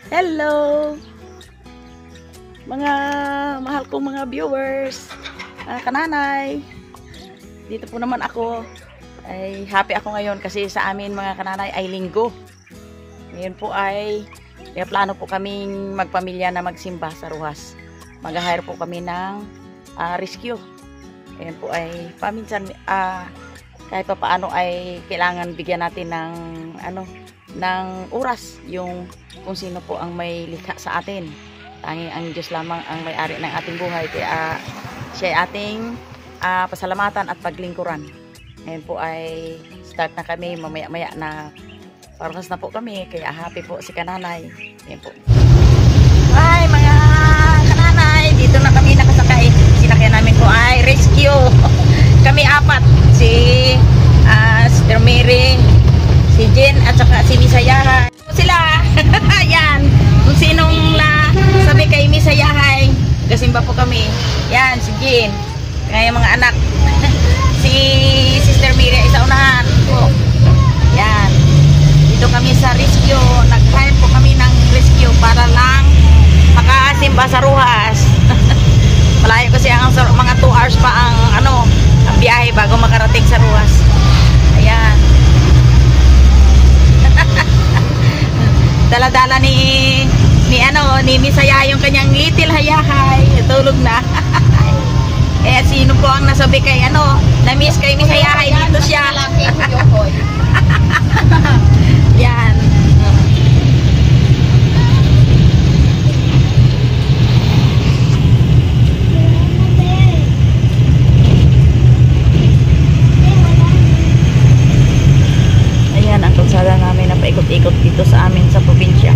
Hello! Mga mahal kong mga viewers, kananay. Dito po naman ako. Ay happy ako ngayon kasi sa amin mga kananay ay linggo. Ngayon po ay plano po kaming magpamilya na magsimba sa Roxas. Mag-hire po kami ng rescue. Ngayon po ay paminsan kahit pa paano ay kailangan bigyan natin ng ng oras yung kung sino po ang may likha sa atin. Tanging ang Diyos lamang ang may-ari ng ating buhay, kaya siya ay ating pasalamatan at paglingkuran. Ngayon po ay start na kami, mamaya-maya na parehas na po kami, kaya happy po si kananay. Ngayon po. Hi mga kananay, dito na kami nakasakay. Sinakyan namin po ay rescue. Kami apat, si Sister Mary, si Jen at saka si Misayahay. Sila, yan, kung sinong sabi kay Misayahay, gasimba po kami. Yan, si Jen, ngayon mga anak. Si Sister Mary ay sa unahan po. Yan, dito kami sa rescue. Nag-hire po kami ng rescue para lang makasimba sa Roxas. Malayo kasi ang mga 2 hours pa ang biyahe bago makarating sa Roxas. Ayan. Dala-dala ni Misaya yung kanyang little hayahay. Tulog na. Eh sino po ang nasabi kay na-miss kay Misayahay, dito siya. Yan. Ayan ang kalsada namin na paikot-ikot dito sa amin sa probinsya.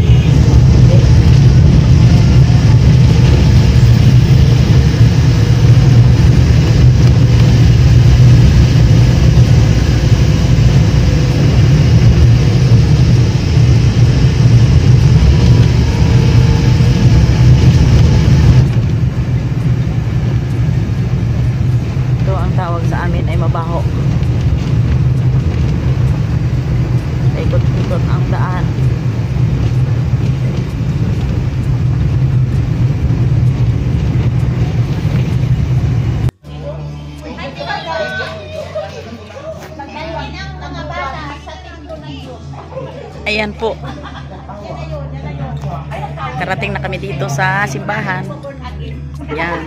Ito ang tawag sa amin ay mabaho. Ikot-ikot ang daan. Ayan po. Karating na kami dito sa simbahan. Ayan.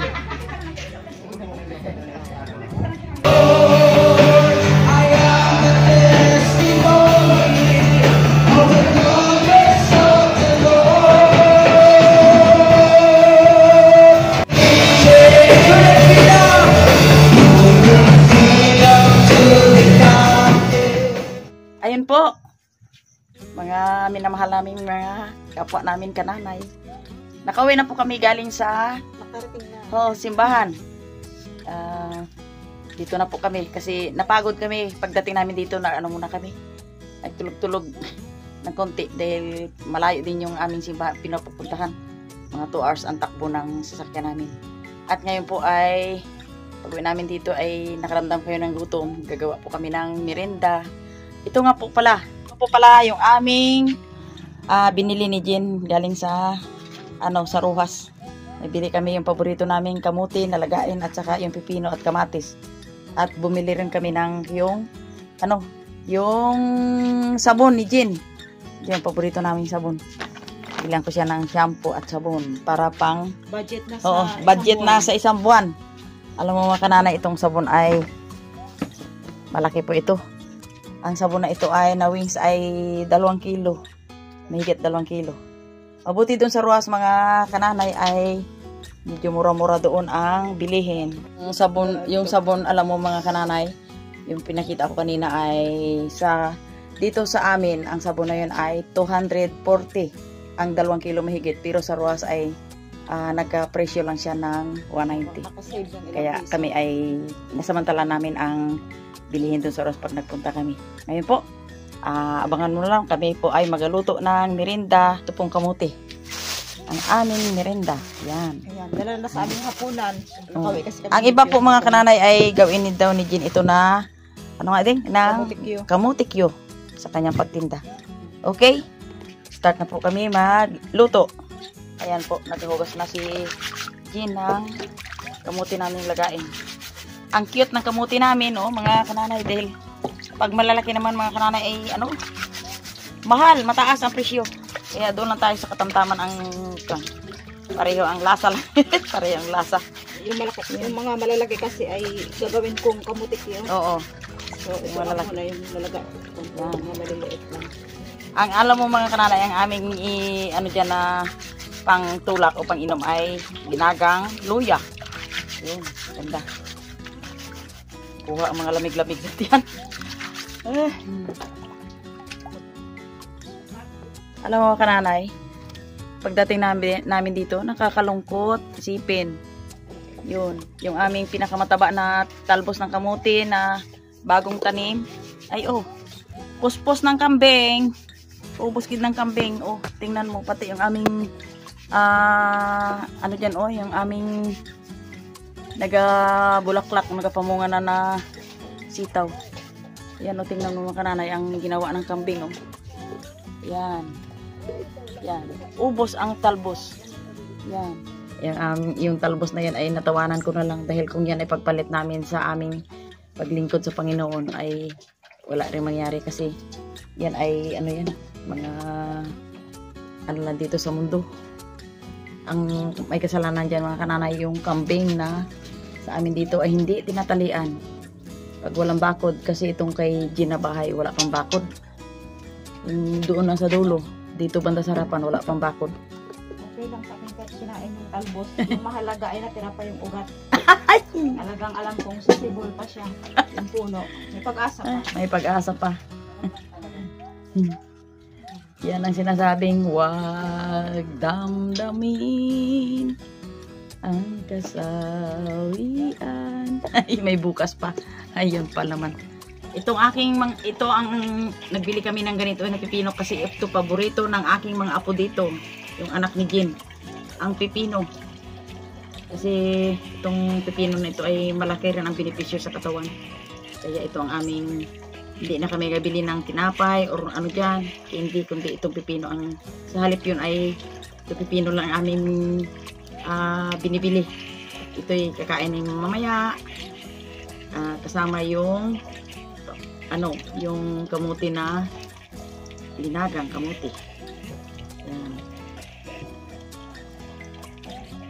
Ayun po, mga minamahal namin mga kapwa namin kananay. Nakauwi na po kami galing sa simbahan. Dito na po kami kasi napagod kami pagdating namin dito na muna kami. Nagtulog-tulog ng konti dahil malayo din yung aming simbahan pinapupuntahan. Mga 2 hours ang takbo ng sasakyan namin. At ngayon po ay pag-uwi namin dito ay nakaramdam kayo ng gutom. Gagawa po kami ng merienda. Ito nga po pala. Ito po pala yung aming binili ni Jen galing sa sa Roxas. Nabili kami yung paborito naming kamuti, nalagain at saka yung pipino at kamatis. At bumili rin kami ng yung sabon ni Jen. Yung paborito naming sabon. Bilang ko siya ng shampoo at sabon para pang budget na sa isang buwan. Alam mo mga kananay, itong sabon ay malaki po ito. Ang sabon na ito ay na wings ay 2 kilo. Mahigit 2 kilo. Mabuti doon sa Roxas mga kananay ay medyo mura-mura doon ang bilihin. Yung sabon alam mo mga kananay, yung pinakita ko kanina ay dito sa amin, ang sabon na yun ay 240 ang 2 kilo mahigit. Pero sa Roxas ay nagka-presyo lang siya ng 190. Kaya kami ay nasamantala namin ang bilihin doon sa Roxas pag nagpunta kami. Ngayon po, abangan mo lang, kami po ay magaluto ng merienda. Ito pong kamuti. Ang aming merienda. Yan. Ayan, dala na sa aming hapunan. Ang iba po mga kananay ay gawin daw ni Jen ito na kamutikyo sa kanyang pagtinda. Okay? Start na po kami magluto. Ayan po, naghuhugas na si Jean ng kamuti namin lagain. Ang cute ng kamuti namin, oh, mga kananay, dahil pag malalaki naman mga kananay ay ano, mahal, mataas ang presyo. Kaya doon lang tayo sa katamtaman ang pareho ang lasa lang. Pareho ang lasa. Yung mga malalaki kasi ay gagawin kong kamutik yun. Oo. So, ito Malalaki. na yung lalagay. Yung mga maliliit lang. Ang alam mo mga kananay, ang aming ano dyan na pang tulak o pang inom ay ginagang luya. Yun, ganda. Kuha ang mga lamig-lamig sa tiyan. Alam mo mga kananay, pagdating namin dito, nakakalungkot, isipin. Yun, yung aming pinakamataba na talbos ng kamuti na bagong tanim. Ay oh, puspos ng kambing. Ubos gid ng kambing. Oh, tingnan mo pati yung aming ano diyan oh, yung aming nagabulaklak, nagapamunga na sitaw. Yan oh, tingnan mo mga kananay ang ginawa ng kambing oh. Yan. Yan. Ubos ang talbos. Yan. Yung talbos na yan ay natawanan ko na lang dahil kung yan ay pagpalit namin sa aming paglingkod sa Panginoon ay wala rin mangyari kasi yan ay ano yan, mga ano lang dito sa mundo. Ang may kasalanan dyan mga kananay, yung kambing na sa amin dito ay hindi tinatalian pag walang bakod, kasi itong kay Gina bahay wala pang bakod. Doon na sa dulo, dito banda sa harapan wala pang bakod. Okay lang sa akin kahit kinain yung talbos. Yung mahalaga ay natira pa yung ugat. Talagang alam kong sisibol pa siya. Yung puno. May pag-asa pa. May pag-asa pa. Yan ang sinasabing wag damdamin ang kasawian. Ay, may bukas pa. Ayun pa naman. Ito ang nagbili kami ng ganito na pipino kasi ito paborito ng aking mga apo dito. Yung anak ni Jean. Ang pipino. Kasi itong pipino na ito ay malaki rin ang benepisyo sa katawan. Kaya ito ang aming, hindi na kami gabili ng tinapay or ano dyan. Hindi, kundi itong pipino. Sa halip yun ay itong pipino lang ang aming binibili. Ito ay kakainin mamaya. Kasama yung yung kamuti na linagang kamuti. Yan.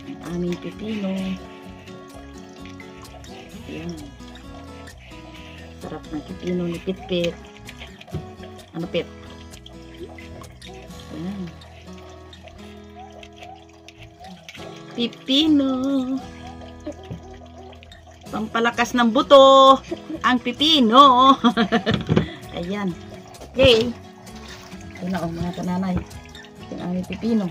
Ang aming pipino. Yan. Sarap ng pipino ni Pitpit. Ano Pit? Yan. Pipino. Pampalakas ng buto. Ang pipino. Ayan. Okay. Ito na mga kananay. Yung aming pipino.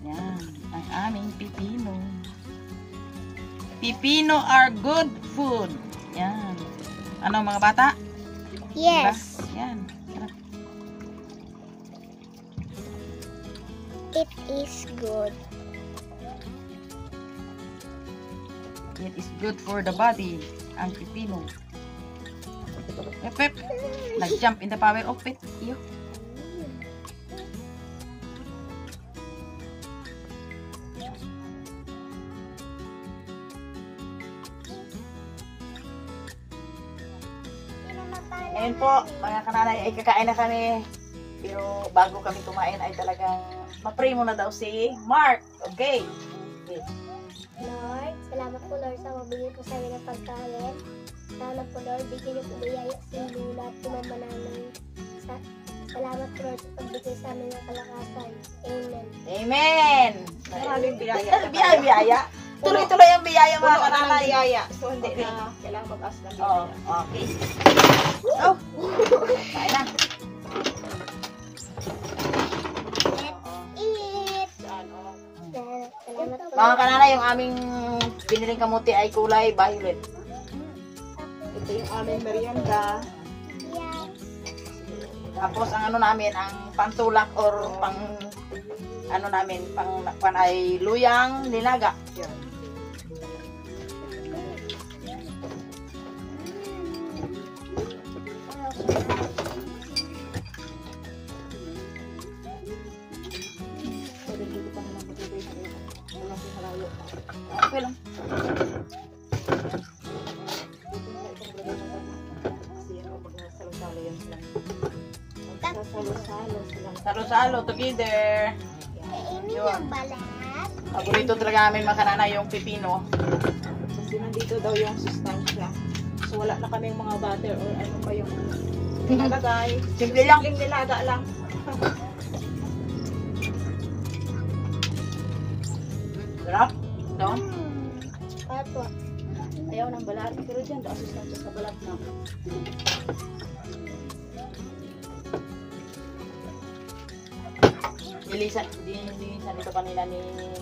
Yan. Ang aming pipino. Pipino are good food. Yan. Ano mga bata? Yes, Diba? Yan. Sarap. it is good. It is good for the body. Ang pipino. Pep. Nag-jump in the power of it. Iyo. Ngayon po, mga kananay, ay kakain na kami. Pero bago kami kumain ay talagang ma-pray muna daw si Mark. Okay. Lord, salamat po Lord sa mabigay po sa amin ng pagkain. Salamat po Lord, bigyan niyo po biyaya sa lula at mama namin. Salamat po Lord sa pagbigay sa amin ng kalakasan. Amen. Amen! Maraming biyaya. Biyaya. Tuloy-tuloy ang biyaya mga Puno na ng kananay. biyaya. So, hindi Okay. na kailangan mag-ask ng Oo, biyaya. okay. Oh! Kain na. Eat! Ano? Salamat po Mga kananay, yung aming biniling kamuti ay kulay violet. Ito yung aming merienda. Yes. Tapos ang ano namin, ang pantulak or pang ano namin, pang ay luyang linaga. Yan. Sasalo-salo sila. Salo-salo together. Kainin Yun. ang balat. Paborito talaga namin mga kananay yung pipino. Kasi nandito daw yung sustansya. So wala na kaming mga butter or ano pa yung nilagay. Simple lang. Simpleng nilaga lang. Sarap. No? Apo. Ayaw ng balat. Pero dyan daw sustansya sa balat na. Nilisan dito kanila ni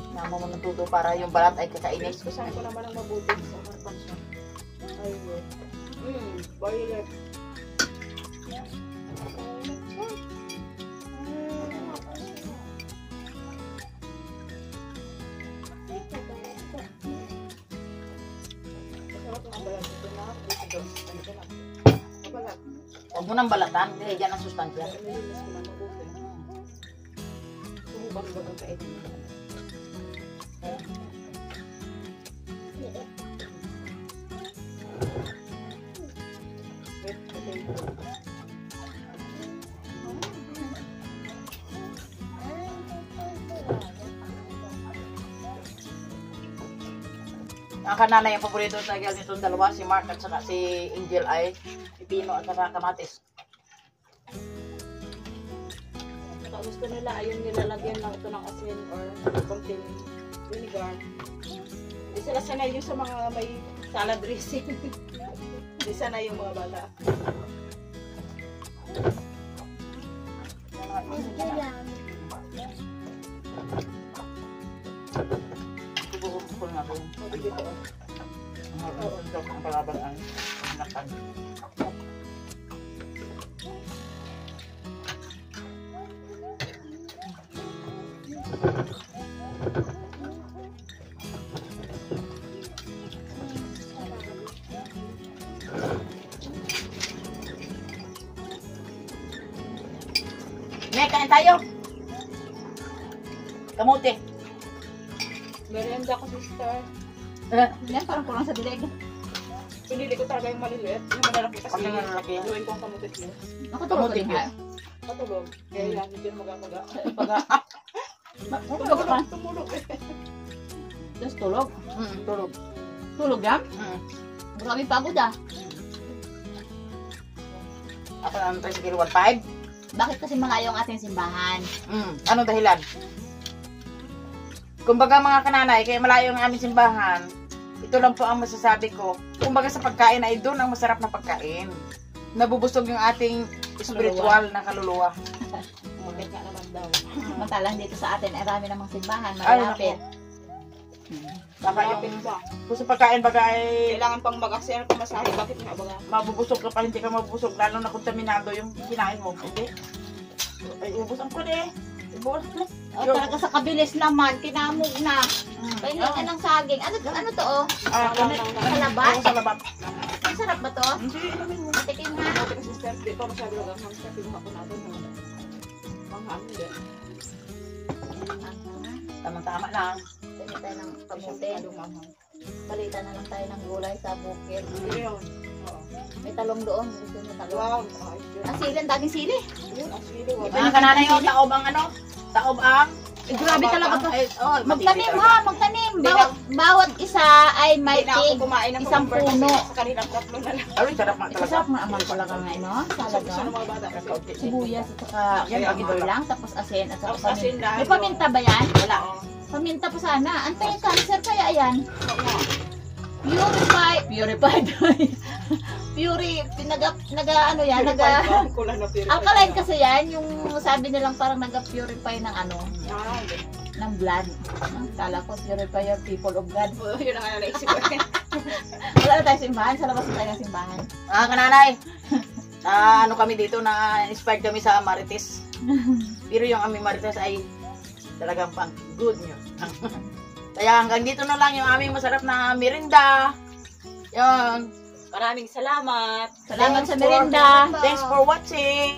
Mama mo natuto para yung balat ay kakainin. Kusahin ko naman ang mabuti sa harapan siya. Ayun. Boiler. Masarap ang balat dito na. Dito. Dito na. Mabalat. Huwag mo nang balatan, dahil dyan ang sustansya. Nilinis ko na mabuti. Subukan ba ang kainin? Wait, potato. Ang kananay yung paborito talaga nitong dalawa, si Mark at saka si Angel ay pipino at saka kamatis. Saka gusto nila, ayun nilalagyan lang ito ng asin or konting vinegar. Hindi sila sanay yung sa mga may salad dressing. Hindi sanay yung mga bata. Medyo lang. Bubukol nga ko yun. O, dito. Ang palabang ang nakan. May kain tayo. Kamuti. Merienda ko, sister. Yan, parang kulang sa dileg. Pinili ko talaga yung maliliit. Yung malalaki kasi. Kasi nga lalaki. Gawin ko ang kamutit niyo. Nakatulog Kamuti din yun. ha. Patulog. Kaya yan, hindi na magaga. Tulog ka. Tumulog eh. Tapos tulog. Tulog. Tulog yan? Grabe pagod ah. Ako na tayo sa kilo 1.5. Bakit kasi malayo ang ating simbahan? Ano dahilan? Kumbaga mga kananay, kaya malayo ang aming simbahan. Ito lang po ang masasabi ko. Kumbaga sa pagkain ay doon ang masarap na pagkain. Nabubusog yung ating spiritual na kaluluwa. Bakit nga naman daw. Samantalang dito sa atin ay rami namang simbahan, Ay, malapit. Baka Malapit yung ba? kung sa pagkain baga ay Kailangan pang mag-aksaya ng pamasahe. Bakit nga baga? mabubusog ka pa, hindi ka mabubusog. Lalo na kontaminado yung kinain mo. Okay? Ay, ubos ang kulit eh. Ubos na. O talaga sa kabilis naman, kinamog na. Pahinga ka ng saging. Ano to oh? Salabat? Sa labat. Ang sarap ba to? Hindi, ilamin mo. Patikin nga. Bakit ang sister? Di pa masyado lang ang hamster. Pinuha ko natin. Manghang din. Tamang-tama lang. Pwede tayo ng kamuti. Masyadong manghang. Palitan na lang tayo ng gulay sa bukid. Hindi yun. Oo. May talong doon. Gusto mo talong? Wow. Ayos yun. Ang sili, ang daming sili. Yun, ang sili. Wala. Mga kananay yung taob ang ano? Taob ang? Grabe talaga to. Ay, oh, Magtanim matindi ha, magtanim. Bawat isa ay may Hindi na ako tig. kumain ng Isang cucumber kasi puno. Sa kanilang tatlo na lang. talaga. Ay, sarap nga talaga. Masarap nga amal talaga ngayon, no? Gusto Talaga. ng mga bata kasi. Sibuyas at saka Yan, gagawin ang lang, tapos asin at saka Tapos asin paminta. dahil May paminta ba yan? Wala. Paminta pa sana. Anti-cancer kaya yan. Oo. Purified. Ano yan, Kulang na purified. alkaline kasi yan, yung sabi nilang parang nag-purify ng ano, Ah, ng blood. Kala ko, purify your people of God. yun ang naisip ko. Wala na tayo simbahan, sa labas na tayo ng simbahan. Mga kananay, ano kami dito na inspired kami sa Marites. Pero yung aming Marites ay talagang pang good news. Kaya hanggang dito na lang yung aming masarap na merinda. Yan. Maraming salamat. Salamat sa merienda. Thanks for watching.